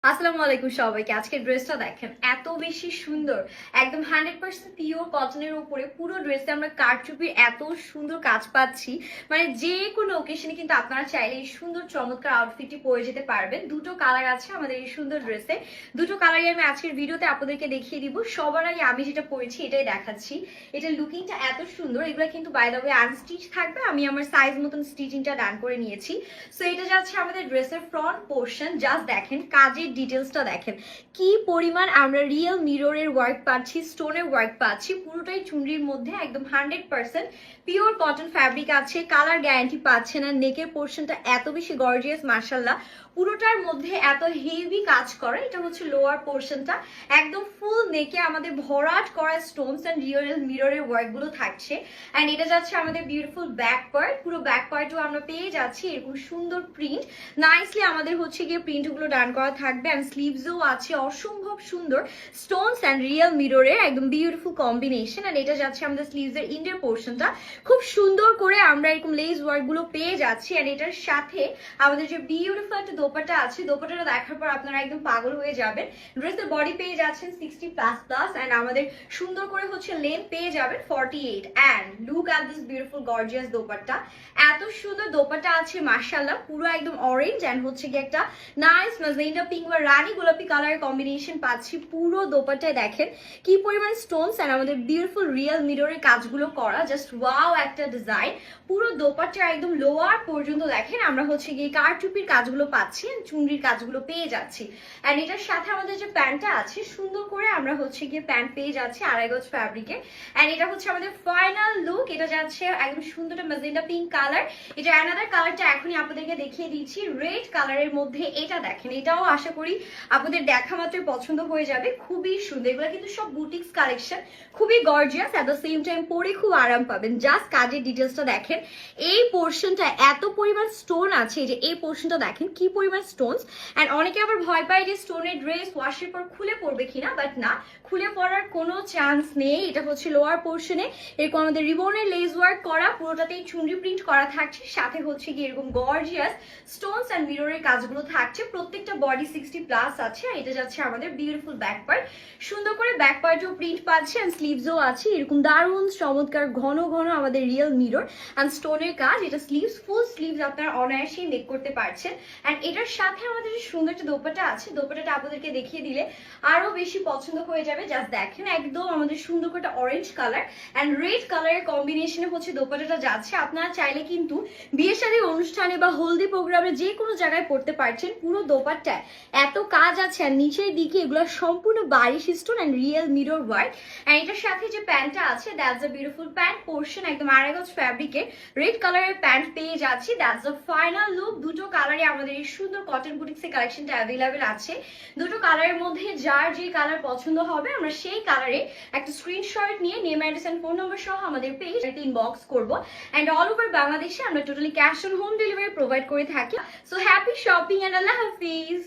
আসসালামু আলাইকুম সবাইকে। আজকের ড্রেসটা দেখেন এত বেশি সুন্দর, একদম 100% পিওর কটনের উপরে পুরো ড্রেসে আমরা কারচুপির এত সুন্দর কাজ পাচ্ছি। মানে যে কোনো ওকেশনে কিন্তু আপনারা চাইলে এই সুন্দর চমৎকার আউটফিটটি পরে যেতে পারবেন। দুটো কালার আছে আমাদের এই সুন্দর ড্রেসে, দুটো কালারই আমি আজকের ভিডিওতে আপনাদেরকে দেখিয়ে দিব। সবার আগে আমি যেটা পরেছি এটাই দেখাচ্ছি। এটার লুকিংটা এত সুন্দর, এগুলো কিন্তু বাই দ্য ওয়ে আনস্টিচ থাকবে, আমি আমার সাইজ মতন স্টিচিংটা ডান করে নিয়েছি। সো এটা যাচ্ছে আমাদের ড্রেসের ফ্রন্ট পোর্শন। জাস্ট দেখেন কাজের ডিটেলসটা দেখেন কি পরিমাণ আমরা রিয়েল মিররের ওয়ার্ক পাচ্ছি, স্টোনের ওয়ার্ক পাচ্ছি, পুরোটাই চুনরির মধ্যে একদম 100% পিওর কটন ফ্যাব্রিক আছে, কালার গ্যারান্টি পাচ্ছে না। নেকের পোর্শনটা এত বেশি গর্জিয়াস মাশাআল্লাহ, পুরোটার মধ্যে এত হেভি কাজ করা। এটা হচ্ছে লোয়ার পোর্শনটা, একদম ফুল নেকে আমাদের ভরাট করা স্টোনস এন্ড রিয়েল মিররের ওয়ার্ক গুলো থাকছে। এন্ড এটা যাচ্ছে আমাদের বিউটিফুল ব্যাক পার্ট, পুরো ব্যাক পার্টও আমরা পেয়ে যাচ্ছি এরকম সুন্দর প্রিন্ট। নাইসলি আমাদের হচ্ছে গিয়ে প্রিন্ট গুলো ডান করা থাকবে এন্ড স্লিভসও আছে অসম্ভব সুন্দর স্টোনস এন্ড রিয়েল মিররের একদম বিউটিফুল কম্বিনেশন। এন্ড এটা যাচ্ছে আমাদের স্লিভস এর ইন্ডার পোর্শনটা, খুব সুন্দর করে আমরা এরকম লেস ওয়ার্ক গুলো পেয়ে যাচ্ছি। এন্ড এটার সাথে আমাদের যে বিউটিফুল একটা দোপাট্টা আছে, দোপাট্টাটা দেখার পর আপনারা একদম পাগল হয়ে যাবেন। ড্রেসের বডি পেয়ে যাচ্ছেন 60++ এন্ড আমাদের সুন্দর করে হচ্ছে লেন্থ পেয়ে যাবেন 48। And look at this beautiful gorgeous dupatta, এত সুন্দর দোপাট্টা আছে মাশাআল্লাহ, পুরো একদম অরেঞ্জ এন্ড হচ্ছে কি একটা নাইস ম্যাজেন্টা পিঙ্ক বা রানী গোলাপি কালারের কম্বিনেশন পাচ্ছি। পুরো দোপাট্টায় দেখেন কি পরিমাণ স্টোনস এন্ড আমাদের বিউটিফুল রিয়েল মিররের কাজগুলো করা, জাস্ট ওয়াও একটা ডিজাইন। পুরো দোপাট্টা একদম লোয়ার পর্যন্ত দেখেন আমরা হচ্ছে গিয়ে কারচুপির কাজগুলো পাচ্ছি, চুনরির কাজগুলো পেয়ে যাচ্ছি। এন্ড এটার সাথে আমাদের যে প্যান্টটা আছে সুন্দর করে আমরা হচ্ছে গিয়ে প্যান্ট পেয়ে যাচ্ছি আড়াই গজ ফ্যাব্রিকে। এন্ড এটা হচ্ছে আমাদের ফাইনাল লুক, এটা যাচ্ছে একদম সুন্দর ম্যাজেন্টা পিঙ্ক কালার। এটা অ্যানাদার কালারটা এখনই আপনাদেরকে দেখিয়ে দিচ্ছি রেড কালারের মধ্যে। এটা দেখেন, এটাও আশা করি আপনাদের দেখা মাত্রই পছন্দ হয়ে যাবে, খুবই সুন্দর। এগুলো কিন্তু সব বুটিক্স কালেকশন, খুবই gorgeous, at the same time পরে খুব আরাম পাবেন। জাস্ট কাজের ডিটেলসটা দেখেন, এই পোর্শনটা এত পরিমাণ স্টোন আছে, এই যে এই পোর্শনটা দেখেন কি পরিমাণ স্টোনস। এন্ড অনেকে আবার ভয় পায় যে স্টোনের ড্রেস ওয়াশের পর খুলে পড়বে কিনা, বাট না, খুলে পড়ার কোনো চান্স নেই। এটা হচ্ছে লোয়ার পোর্শনে এরকম আমাদের রিবনের লেস ওয়ার্ক করা, পুরোটাতেই চুনরি প্রিন্ট করা থাকছে, সাথে হচ্ছে কি এরকম গর্জিয়াস স্টোনস এন্ড মিররের কাজগুলো থাকছে। প্রত্যেকটা বডি 60+ আছে। এটা যাচ্ছে আমাদের বিউটিফুল ব্যাক পার্ট, সুন্দর করে ব্যাক পার্টও প্রিন্ট পাচ্ছে এন্ড স্লিভসও আছে এরকম দারুণ চমৎকার ঘন ঘন আমাদের রিয়েল মিরর এন্ড স্টোনের কাজ। এটা স্লিভস, ফুল স্লিভস আপনারা অনায়াসেই মেক করতে পারছেন। এন্ড এটার সাথে আমাদের যে সুন্দর একটা দোপাট্টা আছে, দোপাট্টাটা আপনাদেরকে দেখিয়ে দিলে আরো বেশি পছন্দ হয়ে যাবে। জাস্ট দেখেন একদম আমাদের সুন্দর করে অরেঞ্জ কালার এন্ড রেড কালারের কম্বিনেশনে হচ্ছে দোপাট্টাটা যাচ্ছে। আপনারা চাইলে কিন্তু বিয়ে শাদী অনুষ্ঠানে বা হলদি প্রোগ্রামে যে কোনো জায়গায় পড়তে পারছেন। পুরো দোপাট্টায় এত কাজ আছে আর নিচের দিকে এগুলো সম্পূর্ণ বারিশ stone and real mirror work. And এটার সাথে যে প্যান্টটা আছে, that's a beautiful pant portion, একদম আড়াই গজ ফ্যাব্রিকে রেড কালারের প্যান্ট পেয়ে যাচ্ছি। That's the final look. দুটো কালারে আমাদের এই সুন্দর কটন বুটিক্সের কালেকশনটা অ্যাভেলেবেল আছে। দুটো কালারের মধ্যে যার যে কালার পছন্দ হবে আমরা সেই কালারে একটা স্ক্রিনশট নিয়ে name address and phone number সহ আমাদের পেজ ইনবক্স করবো। এন্ড অল ওভার বাংলাদেশে আমরা totally cash on home delivery provide করে থাকি। সো হ্যাপি শপিং এন্ড আল্লাহ হাফিজ।